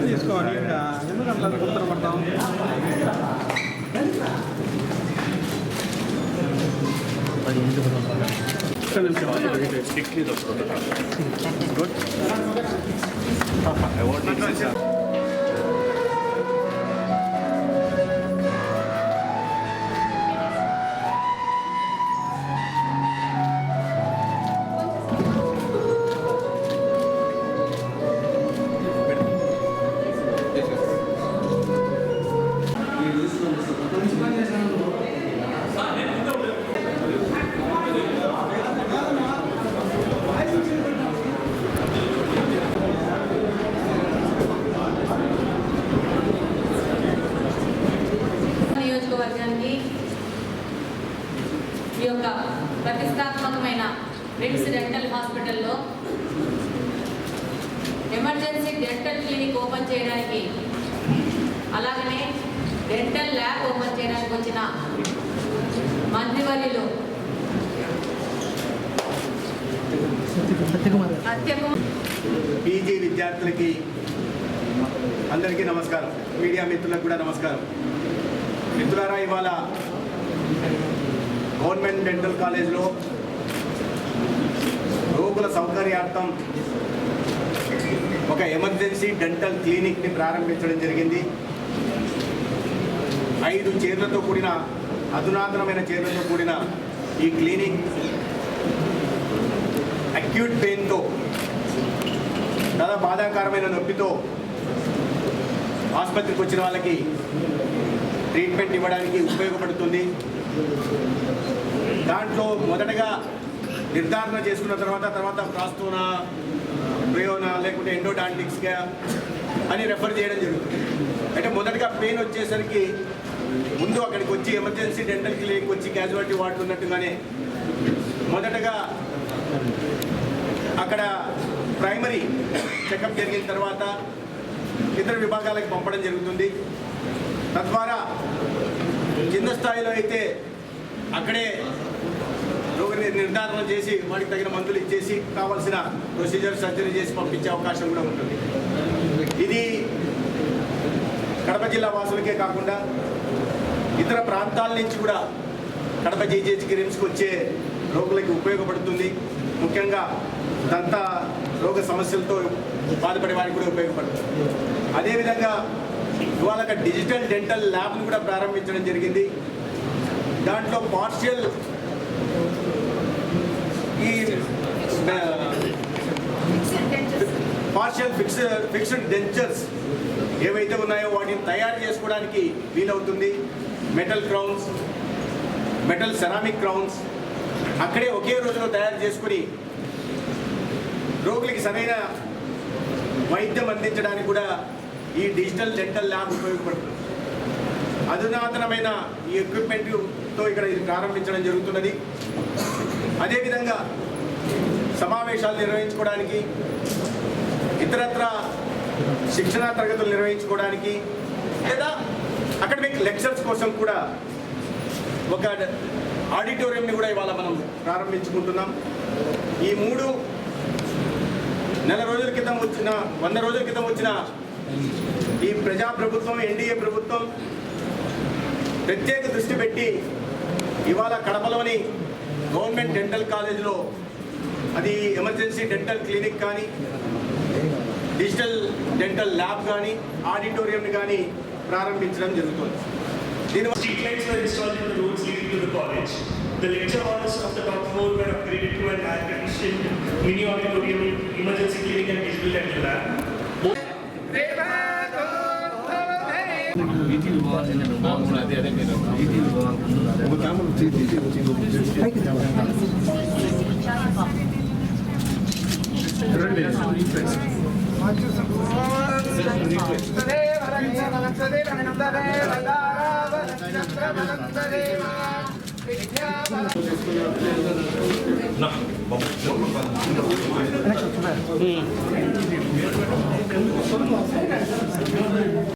తీసుకోవాలి ఎందుకంటే ఉత్తరపడతాం ఈ యొక్క ప్రతిష్టాత్మకమైన రిమ్స్ డెంటల్ హాస్పిటల్లో ఎమర్జెన్సీ డెంటల్ క్లినిక్ ఓపెన్ చేయడానికి అలాగనే డెంటల్ ల్యాబ్ ఓపెన్ చేయడానికి వచ్చిన మంత్రివర్యులు పీజీ విద్యార్థులకి అందరికీ నమస్కారం. మీడియా మిత్రులకు కూడా నమస్కారం. మిత్రులారా, ఇవాళ గవర్నమెంట్ డెంటల్ కాలేజ్లో రోగుల సౌకర్యార్థం ఒక ఎమర్జెన్సీ డెంటల్ క్లినిక్ని ప్రారంభించడం జరిగింది. 5 చైర్లతో కూడిన అధునాతనమైన చైర్లతో కూడిన ఈ క్లినిక్ అక్యూట్ పెయిన్తో, చాలా బాధాకరమైన నొప్పితో ఆసుపత్రికి వచ్చిన వాళ్ళకి ట్రీట్మెంట్ ఇవ్వడానికి ఉపయోగపడుతుంది. దాంట్లో మొదటగా నిర్ధారణ చేసుకున్న తర్వాత ప్రాస్తోనా, బ్రయోనా లేకుంటే ఎండోడాంటిక్స్గా అని రెఫర్ చేయడం జరుగుతుంది. అంటే మొదటగా పెయిన్ వచ్చేసరికి ముందు అక్కడికి వచ్చి ఎమర్జెన్సీ డెంటల్ క్లినిక్ వచ్చి క్యాజువాలిటీ వార్డు ఉన్నట్టుగానే మొదటగా అక్కడ ప్రైమరీ చెకప్ జరిగిన తర్వాత ఇతర విభాగాలకు పంపడం జరుగుతుంది. తద్వారా కింద స్థాయిలో అయితే అక్కడే రోగిని నిర్ధారణ చేసి వాటికి తగిన మందులు ఇచ్చేసి కావాల్సిన ప్రొసీజర్ సర్జరీ చేసి పంపించే అవకాశం కూడా ఉంటుంది. ఇది కడప జిల్లా వాసులకే కాకుండా ఇతర ప్రాంతాల నుంచి కూడా కడప జీజీహెచ్కి రిమ్స్కి వచ్చే రోగులకి ఉపయోగపడుతుంది. ముఖ్యంగా దంత రోగ సమస్యలతో బాధపడే వారికి కూడా ఉపయోగపడుతుంది. అదేవిధంగా ఇవాళ డిజిటల్ డెంటల్ ల్యాబ్ను కూడా ప్రారంభించడం జరిగింది. దాంట్లో పార్షియల్ ఫిక్స్డ్ డెంచర్స్ ఏవైతే ఉన్నాయో వాటిని తయారు చేసుకోవడానికి వీలవుతుంది. Metal crowns, metal ceramic crowns అక్కడే ఒకే రోజులో తయారు చేసుకుని రోగులకి సరైన వైద్యం అందించడానికి కూడా ఈ డిజిటల్ డెంటల్ ల్యాబ్ ఉపయోగపడుతుంది. అధునాతనమైన ఈ ఎక్విప్మెంట్తో ఇక్కడ ఇది ప్రారంభించడం జరుగుతున్నది. అదేవిధంగా సమావేశాలు నిర్వహించుకోవడానికి, ఇతరత్ర శిక్షణా తరగతులు నిర్వహించుకోవడానికి లేదా అకాడమిక్ లెక్చర్స్ కోసం కూడా ఒక ఆడిటోరియంని కూడా ఇవాళ మనం ప్రారంభించుకుంటున్నాం. ఈ 3 100 రోజుల క్రితం వచ్చిన ఈ ప్రజాప్రభుత్వం, ఎన్డీఏ ప్రభుత్వం ప్రత్యేక దృష్టి పెట్టి ఇవాళ కడపలోని గవర్నమెంట్ డెంటల్ కాలేజ్లో అది ఎమర్జెన్సీ డెంటల్ క్లినిక్ కానీ, డిజిటల్ డెంటల్ ల్యాబ్ కానీ, ఆడిటోరియంని కానీ ప్రారంభించడం జరుగుతుంది. దీని Street lights were installed in the roads leading to the college. The lecture halls of the top floor were upgraded to an air-conditioned mini auditorium, emergency clinic and digital dental lab.